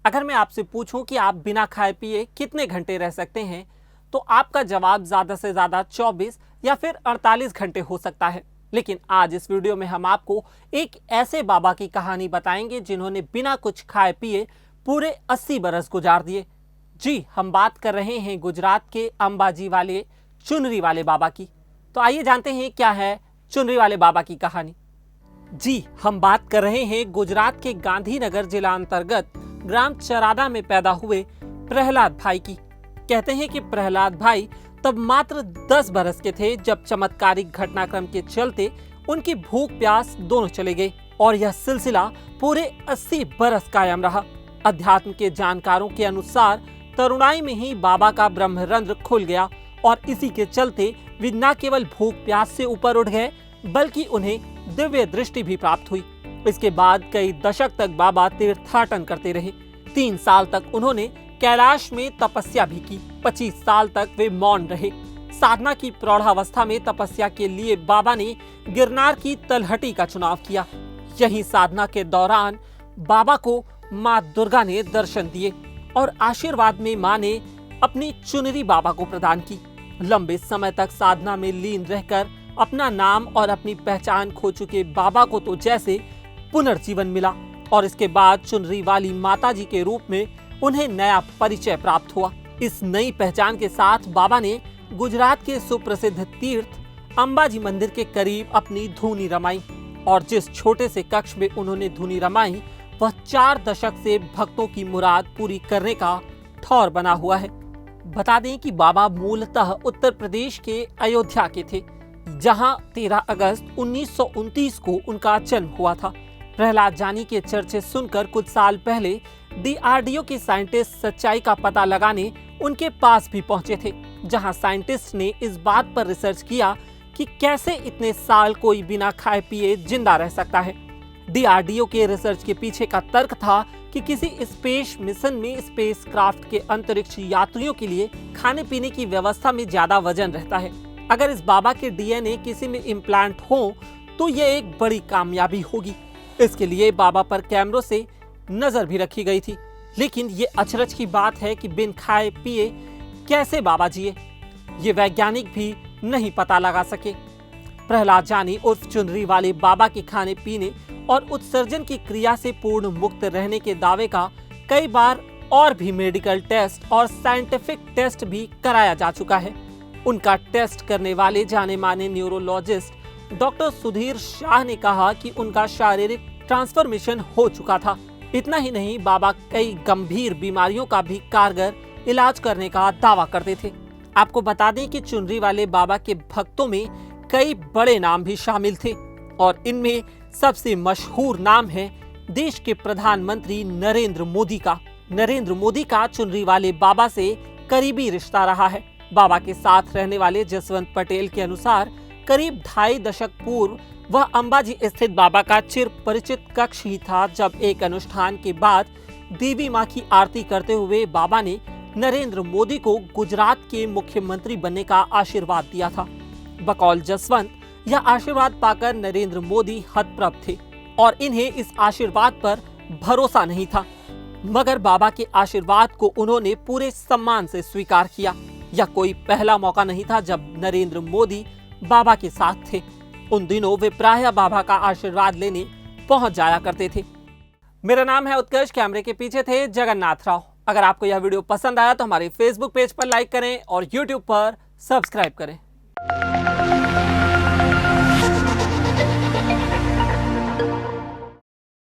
अगर मैं आपसे पूछूं कि आप बिना खाए पिए कितने घंटे रह सकते हैं, तो आपका जवाब ज्यादा से ज्यादा 24 या फिर 48 घंटे हो सकता है। लेकिन आज इस वीडियो में हम आपको एक ऐसे बाबा की कहानी बताएंगे जिन्होंने बिना कुछ खाए पिए पूरे 80 बरस गुजार दिए। जी, हम बात कर रहे हैं गुजरात के अंबाजी वाले चुनरी वाले बाबा की। तो आइए जानते हैं क्या है चुनरी वाले बाबा की कहानी। जी, हम बात कर रहे हैं गुजरात के गांधीनगर जिला अंतर्गत ग्राम चरादा में पैदा हुए प्रहलाद भाई की। कहते हैं कि प्रहलाद भाई तब मात्र 10 बरस के थे जब चमत्कारिक घटनाक्रम के चलते उनकी भूख प्यास दोनों चले गए और यह सिलसिला पूरे 80 बरस कायम रहा। अध्यात्म के जानकारों के अनुसार तरुणाई में ही बाबा का ब्रह्मरंध्र खुल गया और इसी के चलते वे न केवल भूख प्यास से ऊपर उठ गए बल्कि उन्हें दिव्य दृष्टि भी प्राप्त हुई। इसके बाद कई दशक तक बाबा तीर्थाटन करते रहे। 3 साल तक उन्होंने कैलाश में तपस्या भी की। 25 साल तक वे मौन रहे। साधना की प्रौढ़ावस्था में तपस्या के लिए बाबा ने गिरनार की तलहटी का चुनाव किया। यही साधना के दौरान बाबा को माँ दुर्गा ने दर्शन दिए और आशीर्वाद में माँ ने अपनी चुनरी बाबा को प्रदान की। लंबे समय तक साधना में लीन रहकर अपना नाम और अपनी पहचान खो चुके बाबा को तो जैसे पुनर्जीवन मिला और इसके बाद चुनरी वाली माता जी के रूप में उन्हें नया परिचय प्राप्त हुआ। इस नई पहचान के साथ बाबा ने गुजरात के सुप्रसिद्ध तीर्थ अंबाजी मंदिर के करीब अपनी धूनी रमाई और जिस छोटे से कक्ष में उन्होंने धूनी रमाई वह 4 दशक से भक्तों की मुराद पूरी करने का ठौर बना हुआ है। बता दें कि बाबा मूलतः उत्तर प्रदेश के अयोध्या के थे, जहां 13 अगस्त 1929 को उनका जन्म हुआ था। प्रहलाद जानी के चर्चे सुनकर कुछ साल पहले DRDO के साइंटिस्ट सच्चाई का पता लगाने उनके पास भी पहुंचे थे, जहां साइंटिस्ट ने इस बात पर रिसर्च किया कि कैसे इतने साल कोई बिना खाए पिए जिंदा रह सकता है। DRDO के रिसर्च के पीछे का तर्क था कि किसी स्पेस मिशन में स्पेस क्राफ्ट के अंतरिक्ष यात्रियों के लिए खाने पीने की व्यवस्था में ज्यादा वजन रहता है। अगर इस बाबा के DNA किसी में इम्प्लांट हो तो यह एक बड़ी कामयाबी होगी। इसके लिए बाबा पर कैमरों से नजर भी रखी गई थी। लेकिन ये अचरज की बात है कि बिन खाए पिए कैसे बाबा जिए, ये वैज्ञानिक भी नहीं पता लगा सके। प्रहलाद जानी उर्फ चुनरी वाले बाबा के खाने पीने और उत्सर्जन की क्रिया से पूर्ण मुक्त रहने के दावे का कई बार और भी मेडिकल टेस्ट और साइंटिफिक टेस्ट भी कराया जा चुका है। उनका टेस्ट करने वाले जाने माने न्यूरोलॉजिस्ट डॉक्टर सुधीर शाह ने कहा कि उनका शारीरिक ट्रांसफॉर्मेशन हो चुका था। इतना ही नहीं, बाबा कई गंभीर बीमारियों का भी कारगर इलाज करने का दावा करते थे। आपको बता दें कि चुनरी वाले बाबा के भक्तों में कई बड़े नाम भी शामिल थे और इनमें सबसे मशहूर नाम है देश के प्रधानमंत्री नरेंद्र मोदी का। नरेंद्र मोदी का चुनरी वाले बाबा से करीबी रिश्ता रहा है। बाबा के साथ रहने वाले जसवंत पटेल के अनुसार करीब 2.5 दशक पूर्व वह अंबाजी स्थित बाबा का चिर परिचित कक्ष ही था जब एक अनुष्ठान के बाद देवी माँ की आरती करते हुए बाबा ने नरेंद्र मोदी को गुजरात के मुख्यमंत्री बनने का आशीर्वाद दिया था। बकौल जसवंत यह आशीर्वाद पाकर नरेंद्र मोदी हतप्रभ थे और इन्हें इस आशीर्वाद पर भरोसा नहीं था, मगर बाबा के आशीर्वाद को उन्होंने पूरे सम्मान से स्वीकार किया। यह कोई पहला मौका नहीं था जब नरेंद्र मोदी बाबा के साथ थे। उन दिनों वे प्रायः बाबा का आशीर्वाद लेने पहुंच जाया करते थे। मेरा नाम है उत्कर्ष, कैमरे के पीछे थे जगन्नाथ राव। अगर आपको यह वीडियो पसंद आया तो हमारे फेसबुक पेज पर लाइक करें और यूट्यूब पर सब्सक्राइब करें।